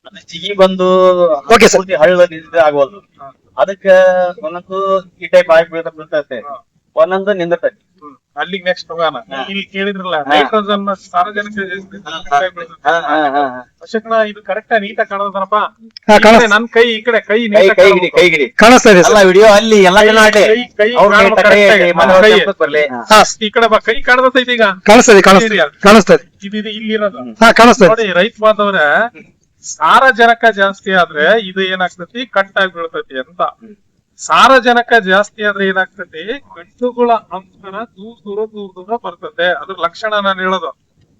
ಅದು ಜಿಗಿ ಬಂದು Okay, sir. ಪೂರ್ತಿ ಹಳ್ಳ ಆಗವಲ್ದು. ಅದಕ್ಕ ಒಂದೊಂದು ಈ ಟೈಪ್ ಆಗಿ ಬೀಳ್ತೈತೆ, ಒಂದೊಂದು ನಿಂದಿರ್ತೈತಿ. ಅಲ್ಲಿಗೆ ನೆಕ್ಸ್ಟ್ ಹೋಗೋಣ. ಹಾ. ಇಲ್ಲಿ ಕೇಳಿದ್ರಲ್ಲ ಹಾ. ನೈಟ್ರೋಜನ್ ಸಾರಜನಕ ಅಶೋಕನ ಇದು ಕರೆಕ್ಟ್ ನೀಟಾಗಿ ಕಾಣೋದನಪ್ಪ. ಹಾ, ಕಾಣಿಸ್ತಾ- ನನ್ ಕೈ ಈ ಕಡೆ ಕೈ ಕೈ ನೀಟಾಗಿ ಕೈಗಿಡಿ ಕೈಗಿಡಿ ಕಾಣಿಸ್ತಾ ಇದೆ ಅಲ್ಲ ಸರ್. ವಿಡಿಯೋ ಅಲ್ಲಿ ಎಲ್ಲಾ ಜನ ಆಡ್ಲಿ. ಕೈ ಅವ್ರ ಕೈ ಕಾಣ್ಬೇಕು ಕೈ correct ಐತಿ, ಆಗಿ. ಮನೆ ಕೈ. ಒಳಗೆ ಬರ್ಲಿ. ಹಾ, ಈ ಕಡೆ ಬಾ, ಕೈ ಕಾಣತೈತಿ ಈಗ. ಕಾಣಿಸ್ತಾ ಇದೆ ಕಾಣಿಸ್ತಾ ಇದೆ. ಇದು ಇಲ್ಲಿರೋದು ಹಾ, ಕಾಣಿಸ್ತಾ ಇದೆ. ನೋಡಿ ರೈತ ಬಾಂಧವ್ರೆ, ಸಾರಜನಕ ಜಾಸ್ತಿ ಆದ್ರೆ ಇದು ಏನಾಗ್ತತಿ, ಕಟ್ ಆಗಿ ಬೀಳ್ತತಿ ಅಂತ. ಸಾರಜನಕ ಜಾಸ್ತಿ ಆದ್ರೆ ಏನಾಗ್ತತಿ, ಗಂಟುಗಳ ಅಂತರ ದೂರ ಬರ್ತದೆ. ಅದ್ರ ಲಕ್ಷಣ ನಾನು ಹೇಳೋದು.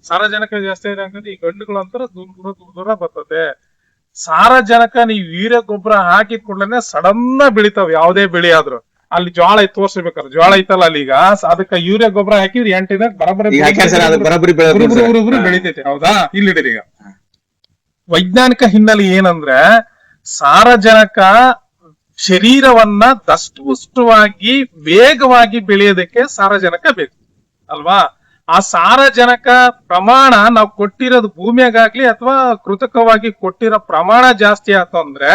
ಸಾರಜನಕ ಜಾಸ್ತಿ ಏನಾಗ್ತದೆ, ಈ ಗಂಟುಗಳ ಅಂತರ ದೂರ ಬರ್ತದೆ. ಸಾರಜನಕ ನೀವು ವೀರ್ಯ ಗೊಬ್ಬರ ಹಾಕಿದ ಕೂಡಲೇ ಸಡನ್ ಬೆಳಿತಾವ, ಯಾವ್ದೇ ಬೆಳೆ ಆದ್ರೂ. ಅಲ್ಲಿ ಜೋಳ ಐತ್ ತೋರ್ಸ್ಬೇಕಾದ್ರೆ, ಜೋಳ ಐತಲ್ಲ ಅಲ್ಲಿ ಈಗ, ಅದಕ್ಕೆ ಯೂರಿಯಾ ಗೊಬ್ಬರ ಹಾಕಿದ್ರೆ 8 ದಿನ ಬರಬರಿ ಬೆಳಿತೈತೆ. ಹೌದಾ? ಇಲ್ಲಿಡಿರಿ ಈಗ ವೈಜ್ಞಾನಿಕ ಹಿನ್ನೆಲೆ ಏನಂದ್ರೆ, ಸಾರಜನಕ ಶರೀರವನ್ನ ದಷ್ಟಪುಷ್ಟವಾಗಿ ವೇಗವಾಗಿ ಬೆಳೆಯೋದಕ್ಕೆ ಸಾರಜನಕ ಬೇಕು ಅಲ್ವಾ? ಆ ಸಾರಜನಕ ಪ್ರಮಾಣ ನಾವು ಕೊಟ್ಟಿರೋದು ಭೂಮಿಯಾಗ್ಲಿ ಅಥವಾ ಕೃತಕವಾಗಿ ಕೊಟ್ಟಿರೋ ಪ್ರಮಾಣ ಜಾಸ್ತಿ ಆಯ್ತು ಅಂದ್ರೆ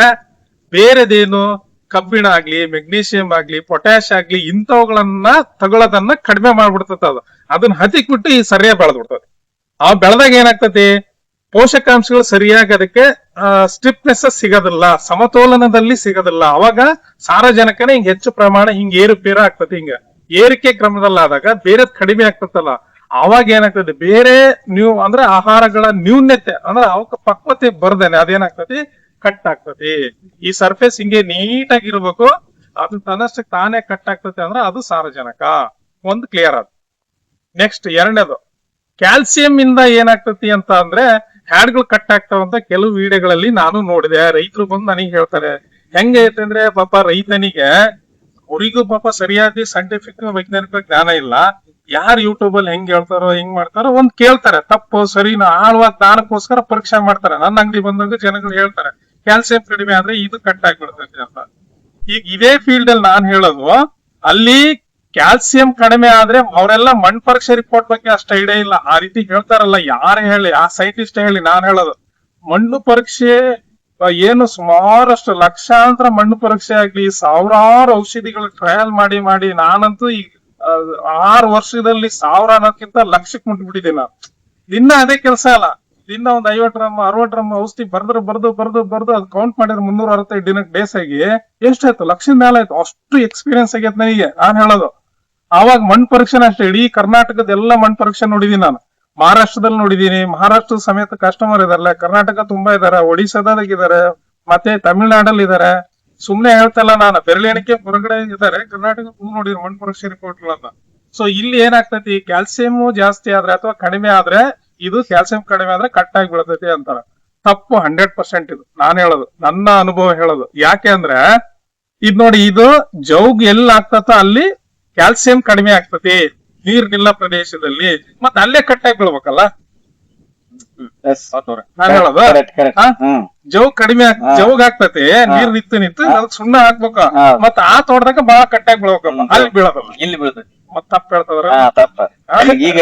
ಬೇರೆದೇನು, ಕಬ್ಬಿಣ ಆಗ್ಲಿ, ಮೆಗ್ನೀಷಿಯಂ ಆಗ್ಲಿ, ಪೊಟ್ಯಾಶ್ ಆಗ್ಲಿ, ಇಂಥವುಗಳನ್ನ ತಗೊಳ್ಳೋದನ್ನ ಕಡಿಮೆ ಮಾಡ್ಬಿಡ್ತದ. ಅದನ್ನ ಹತಿಕ್ಬಿಟ್ಟು ಈ ಸರಿಯಾಗಿ ಬೆಳೆದ್ಬಿಡ್ತದೆ. ಆ ಬೆಳೆದಾಗ ಏನಾಗ್ತತಿ, ಪೋಷಕಾಂಶಗಳು ಸರಿಯಾಗಿ ಅದಕ್ಕೆ ಸ್ಟ್ರಿಪ್ನೆಸ್ ಸಿಗೋದಿಲ್ಲ, ಸಮತೋಲನದಲ್ಲಿ ಸಿಗೋದಿಲ್ಲ. ಅವಾಗ ಸಾರಜನಕನ ಹಿಂಗ್ ಹೆಚ್ಚು ಪ್ರಮಾಣ ಹಿಂಗ್ ಏರುಪೇರ ಆಗ್ತದೆ. ಹಿಂಗ ಏರಿಕೆ ಕ್ರಮದಲ್ಲಾದಾಗ ಬೇರೆ ಕಡಿಮೆ ಆಗ್ತದಲ್ಲ, ಅವಾಗ ಏನಾಗ್ತದೆ, ಬೇರೆ ಅಂದ್ರೆ ಆಹಾರಗಳ ನ್ಯೂನ್ಯತೆ ಅಂದ್ರೆ ಅವಕ್ಕೆ ಪಕ್ವತೆ ಬರ್ದೇನೆ ಅದೇನಾಗ್ತತಿ, ಕಟ್ ಆಗ್ತತಿ. ಈ ಸರ್ಫೇಸ್ ಹಿಂಗೆ ನೀಟಾಗಿರ್ಬೇಕು, ಅದು ತನ್ನಷ್ಟಕ್ಕೆ ತಾನೇ ಕಟ್ ಆಗ್ತತಿ ಅಂದ್ರೆ ಅದು ಸಾರಜನಕ. ಒಂದು ಕ್ಲಿಯರ್ ಆದ. ನೆಕ್ಸ್ಟ್ ಎರಡನೇದು, ಕ್ಯಾಲ್ಸಿಯಂ ಇಂದ ಏನಾಗ್ತತಿ ಅಂತ ಅಂದ್ರೆ ಹ್ಯಾಡ್ಗಳು ಕಟ್ ಆಗ್ತಾವಂತ ಕೆಲವು ವಿಡಿಯೋಗಳಲ್ಲಿ ನಾನು ನೋಡಿದೆ. ರೈತರು ಬಂದು ನನಗೆ ಹೇಳ್ತಾರೆ. ಹೆಂಗೈತೆ ಅಂದ್ರೆ ಪಾಪ ರೈತನಿಗೆ ಅವರಿಗೂ ಪಾಪ ಸರಿಯಾದ ಸೈಂಟಿಫಿಕ್ ವೈಜ್ಞಾನಿಕ ಜ್ಞಾನ ಇಲ್ಲ. ಯಾರು ಯೂಟ್ಯೂಬ್ ಅಲ್ಲಿ ಹೆಂಗ್ ಹೇಳ್ತಾರೋ ಹೆಂಗ್ ಮಾಡ್ತಾರೋ ಒಂದ್ ಕೇಳ್ತಾರೆ, ತಪ್ಪು ಸರಿನಾ ಆಳ್ವಾದ ಜ್ಞಾನಕ್ಕೋಸ್ಕರ ಪರೀಕ್ಷೆ ಮಾಡ್ತಾರೆ. ನನ್ನ ಅಂಗಡಿ ಬಂದಾಗ ಜನಗಳು ಹೇಳ್ತಾರೆ ಕ್ಯಾಲ್ಸಿಯಂ ಕಡಿಮೆ ಆದ್ರೆ ಇದು ಕಟ್ ಆಗ್ಬಿಡ್ತೈತೆ ಅಂತ. ಈಗ ಇದೇ ಫೀಲ್ಡ್ ಅಲ್ಲಿ ನಾನ್ ಹೇಳೋದು, ಅಲ್ಲಿ ಕ್ಯಾಲ್ಸಿಯಂ ಕಡಿಮೆ ಆದ್ರೆ ಅವರೆಲ್ಲ ಮಣ್ಣು ಪರೀಕ್ಷೆ ರಿಪೋರ್ಟ್ ಬಗ್ಗೆ ಅಷ್ಟು ಐಡಿಯಾ ಇಲ್ಲ. ಆ ರೀತಿ ಹೇಳ್ತಾರಲ್ಲ, ಯಾರೇ ಹೇಳಿ, ಆ ಸೈಂಟಿಸ್ಟ್ ಹೇಳಿ, ನಾನ್ ಹೇಳೋದು ಮಣ್ಣು ಪರೀಕ್ಷೆ ಏನು ಸುಮಾರಷ್ಟು ಲಕ್ಷಾಂತರ ಮಣ್ಣು ಪರೀಕ್ಷೆ ಆಗ್ಲಿ, ಸಾವಿರಾರು ಔಷಧಿಗಳು ಟ್ರಯಲ್ ಮಾಡಿ ನಾನಂತೂ ಈ 6 ವರ್ಷದಲ್ಲಿ 1000 ಅನ್ನೋಕ್ಕಿಂತ ಲಕ್ಷಕ್ಕೆ ಮುಟ್ಬಿಟ್ಟಿದ್ದೀನಿ ನಾನು. ದಿನ ಅದೇ ಕೆಲಸ ಅಲ್ಲ, ದಿನ ಒಂದ್ 50 ಡ್ರಮ್ 60 ಡ್ರಮ್ ಔಷಧಿ ಬರ್ದು ಅದು ಕೌಂಟ್ ಮಾಡಿದ್ರೆ 365 ದಿನಕ್ಕೆ ಡೇಸ್ ಆಗಿ ಎಷ್ಟಾಯ್ತು, ಲಕ್ಷದ ಮೇಲೆ ಆಯ್ತು. ಅಷ್ಟು ಎಕ್ಸ್ಪೀರಿಯನ್ಸ್ ಆಗೈತೆ ನನಗೆ. ನಾನ್ ಹೇಳೋದು ಆವಾಗ ಮಣ್ಣು ಪರೀಕ್ಷೆನ ಅಷ್ಟೇ, ಇಡೀ ಕರ್ನಾಟಕದ ಎಲ್ಲ ಮಣ್ಣು ಪರೀಕ್ಷೆ ನೋಡಿದೀನಿ ನಾನು. ಮಹಾರಾಷ್ಟ್ರದಲ್ಲಿ ನೋಡಿದೀನಿ, ಮಹಾರಾಷ್ಟ್ರದ ಸಮೇತ ಕಸ್ಟಮರ್ ಇದಾರೆ, ಕರ್ನಾಟಕ ತುಂಬಾ ಇದಾರೆ, ಒಡಿಶಾದಾಗಿದ್ದಾರೆ, ಮತ್ತೆ ತಮಿಳ್ನಾಡಲ್ಲಿ ಇದಾರೆ. ಸುಮ್ನೆ ಹೇಳ್ತಲ್ಲ ನಾನು, ಬೆರಳೆಣಿಕೆ ಹೊರಗಡೆ ಇದಾರೆ, ಕರ್ನಾಟಕ ತುಂಬ ನೋಡಿದ್ರು ಮಣ್ಣು ಪರೀಕ್ಷೆ ರಿಪೋರ್ಟ್ಗಳನ್ನ. ಸೊ ಇಲ್ಲಿ ಏನಾಗ್ತತಿ, ಕ್ಯಾಲ್ಸಿಯಂ ಜಾಸ್ತಿ ಆದ್ರೆ ಅಥವಾ ಕಡಿಮೆ ಆದ್ರೆ, ಇದು ಕ್ಯಾಲ್ಸಿಯಂ ಕಡಿಮೆ ಆದ್ರೆ ಕಟ್ ಆಗಿ ಬೀಳ್ತೈತಿ ಅಂತಾರೆ. ತಪ್ಪು 100% ಇದು ನಾನು ಹೇಳೋದು, ನನ್ನ ಅನುಭವ ಹೇಳೋದು. ಯಾಕೆ ಅಂದ್ರೆ ಇದ್ ನೋಡಿ, ಇದು ಜೌಗ್ ಎಲ್ಲಿ ಆಗ್ತತ ಅಲ್ಲಿ ಕ್ಯಾಲ್ಸಿಯಂ ಕಡಿಮೆ ಆಗ್ತತಿ, ನೀರ್ನಿಲ್ಲ ಪ್ರದೇಶದಲ್ಲಿ, ಮತ್ತೆ ಅಲ್ಲೇ ಕಟ್ಟಾಗಿ ಬೀಳ್ಬೇಕಲ್ಲ. ನಾನು ಹೇಳೋದು ಜೌಗ್ ಕಡಿಮೆ ಜೌಗ್ ಆಗ್ತತಿ, ನೀರ್ ನಿಂತು ಅದಕ್ಕೆ ಸುಣ್ಣ ಹಾಕ್ಬೇಕು, ಮತ್ತ ಆ ತೋಟದಾಗ ಬಾಳ ಕಟ್ಟಾಗಿ ಬೀಳ್ಬೇಕಪ್ಪ, ಅಲ್ಲಿ ಬೀಳೋದಲ್ಲ, ಇಲ್ಲಿ ಬೀಳ್ತೈತಿ. ಮತ್ ತಪ್ಪ ಹೇಳ್ತಾರ, ಈಗ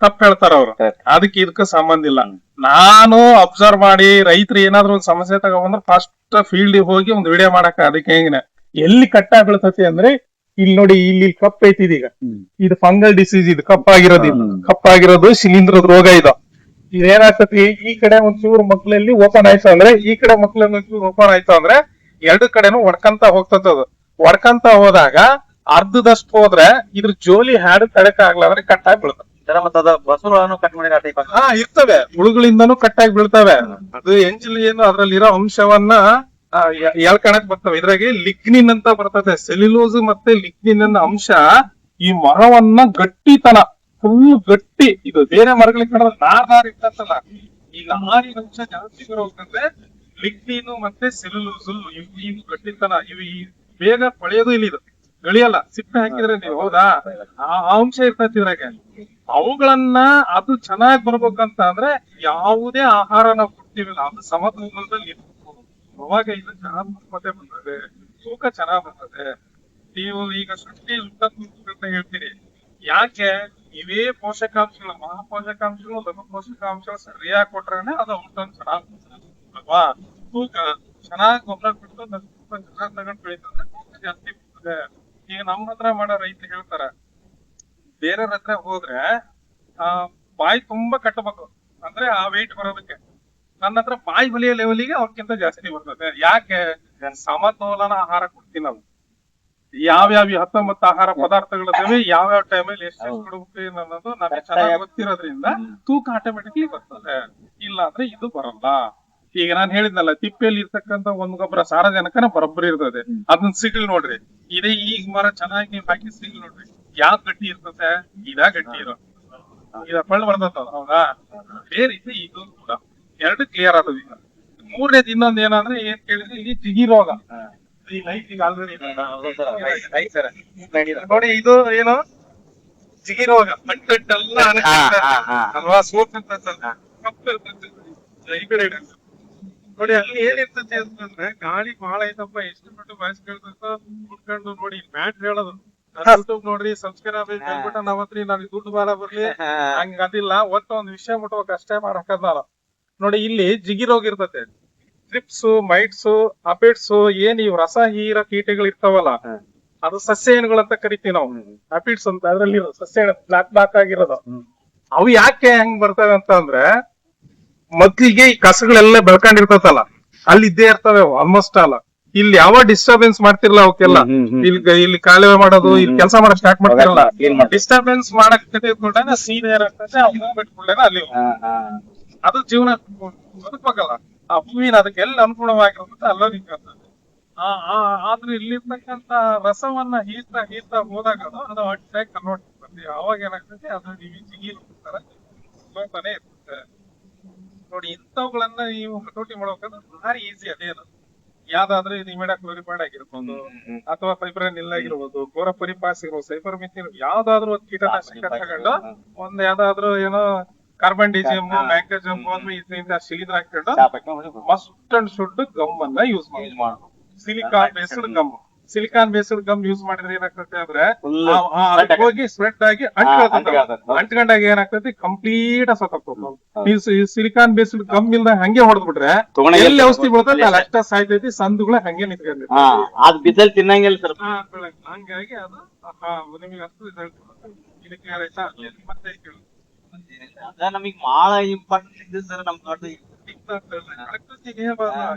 ತಪ್ಪ ಹೇಳ್ತಾರ ಅವ್ರು. ಅದಕ್ಕೆ ಇದಕ್ಕ ಸಂಬಂಧ ಇಲ್ಲ. ನಾನು ಅಬ್ಸರ್ವ್ ಮಾಡಿ ರೈತರು ಏನಾದ್ರು ಒಂದ್ ಸಮಸ್ಯೆ ತಗೊಂಡ್ರೆ ಫಸ್ಟ್ ಫೀಲ್ಡ್ ಹೋಗಿ ಒಂದ್ ವಿಡಿಯೋ ಮಾಡಕ. ಅದಕ್ಕೆ ಹೆಂಗಿನ ಎಲ್ಲಿ ಕಟ್ಟಾಗಿ ಬೀಳ್ತತಿ ಅಂದ್ರೆ, ಇಲ್ಲಿ ನೋಡಿ, ಇಲ್ಲಿ ಕಪ್ ಐತಿ ಇದೀಗ, ಇದು ಫಂಗಲ್ ಡಿಸೀಸ್, ಇದು ಕಪ್ಪಾಗಿರೋದು ಶಿಲೀಂಧ್ರದ ರೋಗ. ಇದು ಇದೇನಾಗ್ತತಿ, ಈ ಕಡೆ ಒಂಚೂರು ಮಕ್ಳಲ್ಲಿ ಓಪನ್ ಆಯ್ತು ಅಂದ್ರೆ, ಈ ಕಡೆ ಮಕ್ಳಲ್ಲಿ ಒಂಚೂರು ಓಪನ್ ಆಯ್ತು ಅಂದ್ರೆ, ಎರಡು ಕಡೆನೂ ಒಡ್ಕಂತ ಹೋಗ್ತದ. ಒಡ್ಕಂತ ಹೋದಾಗ ಅರ್ಧದಷ್ಟು ಹೋದ್ರೆ ಇದ್ರ ಜೋಲಿ ಹಾಡು ತಡಕ ಆಗ್ಲಾದ್ರೆ ಕಟ್ಟಾಗಿ ಬೀಳ್ತದೆ. ಬಸವಗಳನ್ನು ಕಟ್ ಮಾಡಿ ಇರ್ತವೆ, ಹುಳುಗಳಿಂದನೂ ಕಟ್ಟಾಗಿ ಬೀಳ್ತವೆ. ಅದು ಎಂಜಲ್ ಏನು ಅದ್ರಲ್ಲಿರೋ ಅಂಶವನ್ನ ಎಳ್ಕಣಕ್ ಬರ್ತವೆ. ಇದ್ರಾಗೆ ಲಿಗ್ನಿನ್ ಅಂತ ಬರ್ತದೆ, ಸೆಲ್ಯುಲೋಸ್ ಮತ್ತೆ ಲಿಗ್ನಿನ್ ಅನ್ನೋ ಅಂಶ ಈ ಮರವನ್ನ ಗಟ್ಟಿತನ ಫುಲ್ ಗಟ್ಟಿ. ಇದು ಬೇರೆ ಮರಗಳಿಗೆ ಕಾಣೋದು ನಾರ್ ಇರ್ತಲ್ಲ, ಈ ನಾರಿನ ಅಂಶ ಜಾಸ್ತಿ ಬರೋಕಂದ್ರೆ ಲಿಗ್ನಿನ್ ಮತ್ತೆ ಸೆಲ್ಯುಲೋಸ್, ಇವು ಗಟ್ಟಿತನ, ಇವು ಬೇಗ ಪಳೆಯೋದು ಇಲ್ಲಿ, ಇದು ಗಳಿಯಲ್ಲ. ಸಿಪ್ಪೆ ಹಾಕಿದ್ರೆ ನೀವು, ಹೌದಾ, ಆ ಅಂಶ ಇರ್ತೈತಿ ಇದ್ರಾಗೆ. ಅವುಗಳನ್ನ ಅದು ಚೆನ್ನಾಗಿ ಬರ್ಬೇಕಂತ ಅಂದ್ರೆ ಯಾವುದೇ ಆಹಾರ ನಾವು ಕೊಡ್ತೀವಿಲ್ಲ, ಅದು ಸಮತೋಲನದಲ್ಲಿ ಅವಾಗ ಇದು ಚೆನ್ನಾಗ್ ಮತ್ತೆ ಬರ್ತದೆ, ತೂಕ ಚೆನ್ನಾಗ್ ಬರ್ತದೆ. ನೀವು ಈಗ ಶುಂಠಿ ಅಂತ ಹೇಳ್ತೀರಿ, ಯಾಕೆ ಇವೇ ಪೋಷಕಾಂಶಗಳು, ಮಹಾಪೋಷಕಾಂಶಗಳು, ಲಘು ಪೋಷಕಾಂಶಗಳು ಸರಿಯಾಗಿ ಕೊಟ್ರೇನೆ ಅದು ಔಷಧ ಚೆನ್ನಾಗಿ ಅಲ್ವಾ. ತೂಕ ಚೆನ್ನಾಗಿ ಗೊಬ್ಬರ ಕೊಟ್ಟು ಚೆನ್ನಾಗಿ ತಗೊಂಡು ಬೆಳೀತದೆ, ತೂಕ ಜಾಸ್ತಿ ಬರ್ತದೆ. ಈಗ ನಮ್ಮ ಹತ್ರ ಮಾಡೋ ರೈತರು ಹೇಳ್ತಾರ, ಬೇರೆಯವ್ರ ಹತ್ರ ಹೋದ್ರೆ ಬಾಯಿ ತುಂಬಾ ಕಟ್ಟಬೇಕು ಅಂದ್ರೆ ಆ ವೆಯ್ಟ್ ಬರೋದಕ್ಕೆ. ನನ್ನ ಹತ್ರ ಬಾಯಿ ಬಲಿಯೋ ಲೆವೆಲಿಗೆ ಅವ್ರಕ್ಕಿಂತ ಜಾಸ್ತಿ ಬರ್ತದೆ. ಯಾಕೆ? ಸಮತೋಲನ ಆಹಾರ ಕೊಡ್ತೀನಿ ನಾವು. ಯಾವ್ಯಾವ 19 ಆಹಾರ ಪದಾರ್ಥಗಳಿದಾವೆ, ಯಾವ್ಯಾವ ಟೈಮಲ್ಲಿ ಎಷ್ಟು ಕೊಡ್ಬೇಕು ಅನ್ನೋದು ನಮಗೆ ಚೆನ್ನಾಗಿ ಗೊತ್ತಿರೋದ್ರಿಂದ ತೂಕ ಆಟೋಮೆಟಿಕ್ಲಿ ಬರ್ತದೆ. ಇಲ್ಲ ಅಂದ್ರೆ ಇದು ಬರಲ್ಲ. ಈಗ ನಾನ್ ಹೇಳಿದ್ನಲ್ಲ, ತಿಪ್ಪೆಯಲ್ಲಿ ಇರ್ತಕ್ಕಂತ ಒಂದ್ ಗೊಬ್ಬರ ಸಾರಜನಕನ ಬರೋಬ್ಬರಿ ಇರ್ತದೆ. ಅದನ್ನ ಸಿಗ್ಲ್ ನೋಡ್ರಿ, ಇದೇ ಈಗ ಮರ ಚೆನ್ನಾಗಿ ನೀವು ಹಾಕಿ ಸಿಗ್ಲ್ ನೋಡ್ರಿ, ಯಾವ್ದ್ ಗಟ್ಟಿ ಇರ್ತದೆ, ಇದಾ ಗಟ್ಟಿ ಇರೋ, ಇದ ಪಳ್ಳು ಬರ್ತದ. ಹೌದಾ? ಅದೇ ರೀತಿ ಇದು ಕೂಡ ಎರಡು ಕ್ಲಿಯರ್ ಆಗ್ತದ. ಈಗ ಮೂರನೇದು ಇನ್ನೊಂದ್ ಏನಂದ್ರೆ ಏನ್ ಕೇಳಿದ್ರೆ, ಇಲ್ಲಿ ಜಿಗಿ ರೋಗ. ಈ ಲೈಟ್ ಈಗ ಆಲ್ರೆಡಿ ನೋಡಿ, ಇದು ಏನು ಜಿಗಿ ರೋಗ, ಅಂಟೆಲ್ಲ ಅಲ್ವಾ, ಸೋಪ್ ಅಂತ ಕಪ್ಪು ಇರ್ತದೆ ಈ ಕಡೆ ನೋಡಿ. ಅಲ್ಲಿ ಏನಿರ್ತದೆ ಅಂತಂದ್ರೆ, ಗಾಳಿ ಬಹಳ ಐತಪ್ಪ, ಎಷ್ಟು ಬಿಟ್ಟು ಬಾಯ್ಸ್ ಕೇಳ್ತಂತ ಕುಡ್ಕೊಂಡು ನೋಡಿ ಮ್ಯಾಟ್ ಹೇಳೋದು. ಯೂಟ್ಯೂಬ್ ನೋಡ್ರಿ, ಸಬ್ಸ್ಕ್ರೈಬ್ ಹೇಳ್ಬಿಟ್ಟು ನಾವತ್ರಿ ನನಗೆ ದುಡ್ಡು ಬಾರ ಬರ್ಲಿ ಹಂಗ ಅದಿಲ್ಲ. ಒಟ್ಟು ಒಂದ್ ವಿಷಯ ಮುಟ್ಬೇಕು ಅಷ್ಟೇ ಮಾಡಕ್ಕದ. ನೋಡಿ, ಇಲ್ಲಿ ಜಿಗಿ ರೋಗ ಇರ್ತತೆ, ಟ್ರಿಪ್ಸ್, ಮೈಟ್ಸ್, ಅಪಿಡ್ಸ್, ಏನ್ ಇವ್ ರಸ ಹೀರ ಕೀಟಗಳು ಇರ್ತಾವಲ್ಲ, ಅದು ಸಸ್ಯಹಣ್ಣುಗಳು ಅಂತ ಕರಿತೀವಿ ನಾವು. ಅಪಿಡ್ಸ್ ಅಂತ ಅದ್ರಲ್ಲಿ ಸಸ್ಯಹಣ್ಣು ಬ್ಲಾಕ್ ಬ್ಲಾಕ್ ಆಗಿರೋದು. ಅವು ಯಾಕೆ ಹೆಂಗ್ ಬರ್ತವೆ ಅಂತ ಅಂದ್ರೆ, ಮೊದ್ಲಿಗೆ ಈ ಕಸಗಳೆಲ್ಲ ಬೆಳ್ಕೊಂಡಿರ್ತತಲ್ಲ, ಅಲ್ಲಿ ಇದ್ದೇ ಇರ್ತವೆ ಆಲ್ಮೋಸ್ಟ್ ಅಲ್ಲ. ಇಲ್ಲಿ ಯಾವ ಡಿಸ್ಟರ್ಬೆನ್ಸ್ ಮಾಡ್ತಿರ್ಲ ಅವಕ್ಕೆಲ್ಲ. ಇಲ್ಲಿ ಕಾಲುವೆ ಮಾಡೋದು, ಇಲ್ಲಿ ಕೆಲಸ ಮಾಡಕ್ ಸ್ಟಾರ್ಟ್ ಮಾಡ್ತಿರಲ್ಲ, ಡಿಸ್ಟರ್ಬೆನ್ಸ್ ಮಾಡಕ್ ಸೀನ್ ಏನಾಗ್ತದೆ, ಅಲ್ಲಿ ಅದು ಜೀವನ ಬದುಕಬೇಕಲ್ಲ. ಆ ಹೂವಿನ ಅದಕ್ಕೆಲ್ಲ ಅನುಗುಣವಾಗಿರುತ್ತೆ ಅಲ್ಲೋದಿಕ್ಕೆ. ಆದ್ರೆ ಇಲ್ಲಿರ್ತಕ್ಕಂತ ರಸವನ್ನ ಹೀರ್ತಾ ಹೋದಾಗ ಅದು ಅಟ್ಟಾಗಿ ಕನ್ವರ್ಟ್ ಆಗ್ತದೆ. ಅವಾಗ ಏನಾಗ್ತದೆ, ಅದು ನೀವು ಜಿಗಿ ತಾನೇ ಇರ್ತದೆ. ನೋಡಿ, ಇಂಥವುಗಳನ್ನ ನೀವು ಹತೋಟಿ ಮಾಡ್ಬೇಕಂದ್ರೆ ಭಾರಿ ಈಸಿ. ಅದೇನು ಯಾವ್ದಾದ್ರೆ ಇದು ಇಮಿಡಾಕ್ಲೋರಿಪೈಡ್ ಆಗಿರ್ಬೋದು, ಅಥವಾ ಫೈಬ್ರನಿಲ್ ಆಗಿರ್ಬೋದು, ಕ್ಲೋರೋಪರಿಪಾಸ್ ಇರ್ಬೋದು, ಸೈಪರ್ಮೆಥಿನ್, ಯಾವ್ದಾದ್ರು ಒಂದು ಕೀಟನಾಶಕ ತಗೊಂಡು ಒಂದ್ ಯಾವ್ದಾದ್ರು ಏನೋ ಕಾರ್ಬನ್ ಡಿಜಿಯಮ್, ಮ್ಯಾಗ್ನೆಸಿಯಮ್ ಇದರಿಂದ ಶಿಲೀಂಧ್ರ ಹಾಕೊಂಡು ಮಸ್ಟ್ ಅಂಡ್ ಶುಡ್ ಗಮ್ ಅನ್ನ ಯೂಸ್ ಮಾಡೋದು. Silicon based gum. Silicon based gum use ಮಾಡಿದ್ರೆ ಏನಾಗ್ತದೆ ಅಂದ್ರೆ, ಹೋಗಿ ಸ್ಪ್ರೆಡ್ ಆಗಿ ಅಂಟ್ಕೊಂಡಾಗ ಏನಾಗ್ತದೆ, ಕಂಪ್ಲೀಟ್ ಸತ್ತೋಗ್ತದೆ. ಸಿಲಿಕಾನ್ ಬೇಸ್ಡ್ ಗಮ್ ಇಲ್ದ ಹಂಗೆ ಹೊಡೆದ್ಬಿಟ್ರೆ ಎಲ್ಲಿ ಔಷಧಿ ಬೀಳ್ತದೆ ಅಲ್ಲಿ ಅಷ್ಟ ಸಾಯ್ತೈತಿ, ಸಂದುಗಳ ಹಂಗೆ ಬಿಸಲ್ ತಿನ್ನಂಗಿಲ್ಲ ಸರ್. ಹಂಗಾಗಿ ಅದು ನಿಮಗೆ ಅಷ್ಟು ರಿಸಲ್ಟ್ ಮತ್ತೆ ನಮಗ್ ಬಹಳ ಇಂಪಾರ್ಟೆಂಟ್ ಇದೆ ಸರ್ ನಮ್ ತೋಟ. ಪ್ರಕೃತಿಗೆ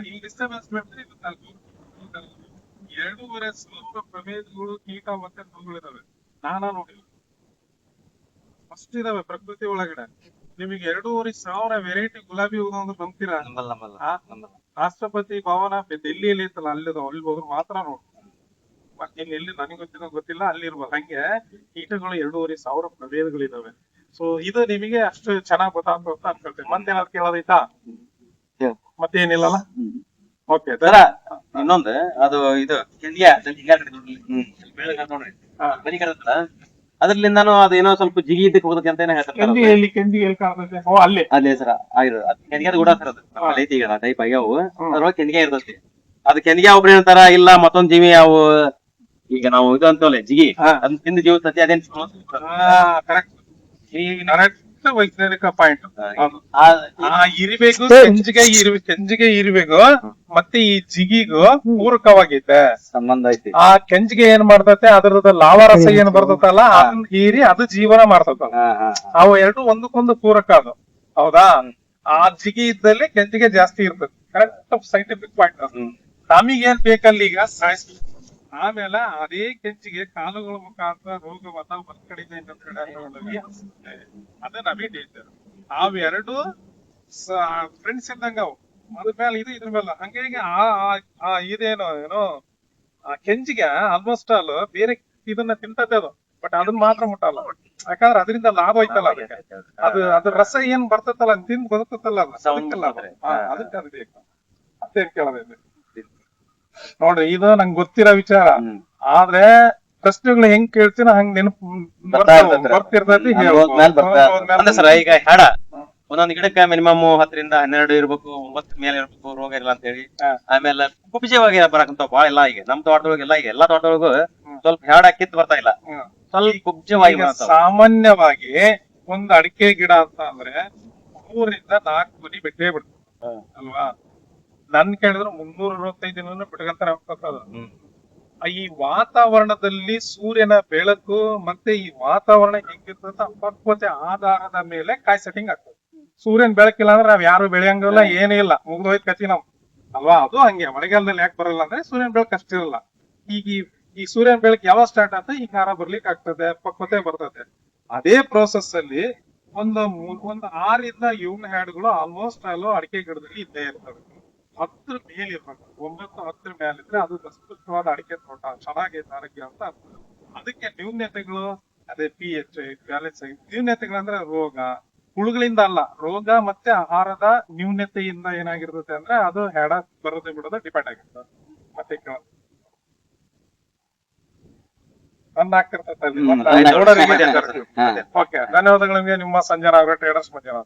ಈ ಡಿಸ್ಟರ್ಬೆನ್ಸ್ ಮಾಡಿದ್ರೆ 2.5 ಸಾವಿರ ಪ್ರಭೇದಗಳು ಕೀಟ ಮತ್ತೆ ರೋಗಗಳಿದಾವೆ. ನಾನಾ ನೋಡಿಲ್ಲ, ಅಷ್ಟು ಇದಾವೆ ಪ್ರಕೃತಿ ಒಳಗಡೆ. ನಿಮಗೆ 2.5 ಸಾವಿರ ವೆರೈಟಿ ಗುಲಾಬಿ ಹೂವು ಅಂದ್ರೆ ನಂಬ್ತೀರಾ? ರಾಷ್ಟ್ರಪತಿ ಭವನ ಡೆಲ್ಲಿಯಲ್ಲಿ ಇತ್ತಲ್ಲ, ಅಲ್ಲಿ ಹೋದ್ರು ಮಾತ್ರ ನೋಡಿ. ಮತ್ತೆ ಎಲ್ಲಿ ನನಗೆ ಗೊತ್ತಿಲ್ಲ, ಅಲ್ಲಿ ಇರ್ಬೋದು. ಹಂಗೆ ಕೀಟಗಳು 2.5 ಸಾವಿರ ಪ್ರಭೇದಗಳಿದಾವೆ. ಸೊ ಇದು ನಿಮಗೆ ಅಷ್ಟು ಚೆನ್ನಾಗಿ ಗೊತ್ತಾಗ್ತದೆ ಅಂತ ಅನ್ಕೊಳ್ತೇನೆ. ಮತ್ತೇನಾದ್ರು ಕೇಳೋದೈತಾ? ಮತ್ತೇನಿಲ್ಲಲ್ಲ. ಓಕೆ ಸರ, ಇನ್ನೊಂದು ಅದು ಇದು ಅದ್ರಲ್ಲಿಂದಾನು ಅದು ಏನೋ ಸ್ವಲ್ಪ ಜಿಗಿ ಇದಕ್ಕೆ ಹೋಗುತ್ತೆ ಅಂತ ಏನೋ ಹೇಳ್ತಾರೆ. ಅಲ್ಲೇ ಸರ ಕೆಂದಿಗೆ ಕೂಡ ಸರ್, ಅದು ಐತಿ ಈಗ ಟೈಪ್ ಆಗ್ಯಾವು, ಅದ್ರೊಳಗೆ ಕೆಂದಿಗೆ ಇರ್ತೈತಿ. ಅದು ಕೆಂದಿಗೆ ಒಬ್ರು ಹೇಳ್ತಾರ, ಇಲ್ಲ ಮತ್ತೊಂದ್ ಜೀವಿ ಅವು ಈಗ ನಾವು ಇದು ಅಂತವಲ್ಲ ಜಿಗಿ, ಅದನ್ನ ತಿಂದು ಜೀವಿಸ್ತತಿ. ಅದೇನ್ ವೈಜ್ಞಾನಿಕ ಪಾಯಿಂಟ್ ಇರಬೇಕು. ಕೆಂಜಿಗೆ ಇರಬೇಕು ಮತ್ತೆ ಈ ಜಿಗಿಗೂ ಪೂರಕವಾಗೈತೆ ಸಂಬಂಧ ಐತಿ. ಆ ಕೆಂಜಿಗೆ ಏನ್ ಮಾಡ್ತತೆ, ಅದ್ರದ ಲಾವಾರಸ ಏನ್ ಬರ್ತತಲ್ಲ, ಅದನ್ನ ಹೀರಿ ಅದು ಜೀವನ ಮಾಡ್ತತ. ಅವು ಎರಡು ಒಂದಕ್ಕೊಂದು ಪೂರಕ. ಅದು ಹೌದಾ? ಆ ಜಿಗಿ ಇದ್ದಲ್ಲಿ ಕೆಂಜಿಗೆ ಜಾಸ್ತಿ ಇರ್ತದೆ. Correct scientific point. ತಮಿಗೆ ಏನ್ ಬೇಕಲ್ಲಿ ಈಗ ಸಾಯಿಸ್ಬೇಕು. ಆಮೇಲೆ ಅದೇ ಕೆಂಚಿಗೆ ಕಾಲುಗಳ ಮುಖಾಂತರ ರೋಗ ಒಂದ್ ಕಡೆಯಿಂದ ಇನ್ನೊಂದ್ ಕಡೆ ಅದೇ ನಮಗೆ ಡೇಂಜರ್. ಅವೆರಡು ಫ್ರೆಂಡ್ಸ್ ಇದ್ದಂಗ ಅವು. ಅದ್ರ ಮೇಲೆ ಇದ್ರ ಮೇಲೆ ಹಂಗಾಗಿ ಇದೇನೋ ಆ ಕೆಂಚಿಗೆ ಆಲ್ಮೋಸ್ಟ್ ಆಲ್ ಬೇರೆ ಇದನ್ನ ತಿಂತದೆ ಅದು, ಬಟ್ ಅದನ್ನ ಮಾತ್ರ ಮುಟ್ಟಲ್ಲ. ಯಾಕಂದ್ರೆ ಅದರಿಂದ ಲಾಭ ಐತಲ್ಲ ಅದಕ್ಕೆ. ಅದ್ರ ರಸ ಏನ್ ಬರ್ತತಲ್ಲ, ತಿಂದು ಬದುಕತ್ತಲ್ಲ, ಅದಕ್ಕೆ ಅದು ಬೇಕು. ಅದೇನ್ ಕೇಳೋದಿದೆ ನೋಡ್ರಿ. ಇದು ನಂಗೆ ಗೊತ್ತಿರೋ ವಿಚಾರ, ಆದ್ರೆ ಪ್ರಶ್ನೆಗಳು ಹೆಂಗ್ ಕೇಳ್ತೀನ ಹಂಗ್ ನೆನಪು ಬರ್ತಿರ್ತೈತಿ. ಈಗ ಹಾಡ ಒಂದೊಂದ್ ಗಿಡಕ್ಕೆ ಮಿನಿಮಮ್ 10 ರಿಂದ 12 ಇರ್ಬೇಕು, 9 ಮೇಲೆ ಇರ್ಬೇಕು, ರೋಗ ಇಲ್ಲ ಅಂತ ಹೇಳಿ. ಆಮೇಲೆ ಕುಪಿಜವಾಗಿ ಬರಕಂತ ಬಾಳ ಇಲ್ಲ. ಈಗ ನಮ್ ತೋಟದೊಳಗೆಲ್ಲ ಈಗ ಎಲ್ಲಾ ತೋಟದೊಳಗು ಸ್ವಲ್ಪ ಹಾಡ ಕಿತ್ ಬರ್ತಾ ಇಲ್ಲ. ಸ್ವಲ್ಪ ಕುಬ್ಜವಾಗಿ ಈಗ ಮಾಡ್ತಾವ. ಸಾಮಾನ್ಯವಾಗಿ ಒಂದು ಅಡಿಕೆ ಗಿಡ ಅಂತ ಅಂದ್ರೆ 3 ರಿಂದ 4 ಮನಿ ಬಿಟ್ಟೇ ಬಿಡ್ತದೆ ಅಲ್ವಾ. ನನ್ ಕೇಳಿದ್ರೆ 365 ದಿನ ಬಿಟ್ಕಂತಾನೆ ಹೋಗ್ತದ. ಈ ವಾತಾವರಣದಲ್ಲಿ ಸೂರ್ಯನ ಬೆಳಕು ಮತ್ತೆ ಈ ವಾತಾವರಣ ಹೆಂಗಿರ್ತದ ಪಕ್ವತೆ ಆಧಾರದ ಮೇಲೆ ಕಾಯಿ ಸೆಟ್ಟಿಂಗ್ ಆಗ್ತದೆ. ಸೂರ್ಯನ ಬೆಳಕಿಲ್ಲ ಅಂದ್ರೆ ನಾವ್ ಯಾರು ಬೆಳೆಯಂಗಿಲ್ಲ, ಏನೂ ಇಲ್ಲ, ಮುಗ್ದೋಯ್ತು ಕತಿ ನಾವು ಅಲ್ವಾ. ಅದು ಹಂಗೆ ಮಳೆಗಾಲದಲ್ಲಿ ಯಾಕೆ ಬರಲ್ಲ ಅಂದ್ರೆ ಸೂರ್ಯನ ಬೆಳಕು ಅಷ್ಟಿರಲ್ಲ. ಈಗ ಈ ಸೂರ್ಯನ ಬೆಳಕು ಯಾವಾಗ ಸ್ಟಾರ್ಟ್ ಆಗ್ತದೆ, ಈಗ ಹಾರ ಬರ್ಲಿಕ್ಕೆ ಆಗ್ತದೆ, ಪಕ್ವತೆ ಬರ್ತದೆ. ಅದೇ ಪ್ರೋಸೆಸ್ ಅಲ್ಲಿ ಒಂದು 6 ರಿಂದ 7 ಹ್ಯಾಡ್ಗಳು ಆಲ್ಮೋಸ್ಟ್ ಅಲ್ಲೋ ಅಡಿಕೆ ಗಿಡದಲ್ಲಿ ಇದ್ದೇ ಇರ್ತವೆ. 10 ಮೇಲೆ ಇರ್ಬೇಕು, 9-10 ಮೇಲೆ ಇದ್ರೆ ಅದು ಪ್ರಸ್ತುತವಾದ ಅಡಿಕೆ ತೋಟ ಚೆನ್ನಾಗೈತೆ ಆರೋಗ್ಯ ಅಂತ ಅರ್ಥ. ಅದಕ್ಕೆ ನ್ಯೂನ್ಯತೆಗಳು ಅದೇ pH ಬ್ಯಾಲೆನ್ಸ್. ನ್ಯೂನ್ಯತೆಗಳಂದ್ರೆ ರೋಗ ಹುಳುಗಳಿಂದ ಅಲ್ಲ, ರೋಗ ಮತ್ತೆ ಆಹಾರದ ನ್ಯೂನ್ಯತೆಯಿಂದ ಏನಾಗಿರ್ತದೆ ಅಂದ್ರೆ ಅದು ಹೆಡ ಬರೋದು ಬಿಡೋದು ಡಿಪೆಂಡ್ ಆಗಿರ್ತದೆ. ಮತ್ತೆ ನನ್ನ ಆಗ್ತಿರ್ತದೆ. ಹಾ. ಓಕೆ, ಧನ್ಯವಾದಗಳು ನಿಮಗೆ. ನಿಮ್ಮ ಸಂಜನಾ ಅವರ ಟ್ರೇಡರ್ಸ್ ಮಂಜನಾ.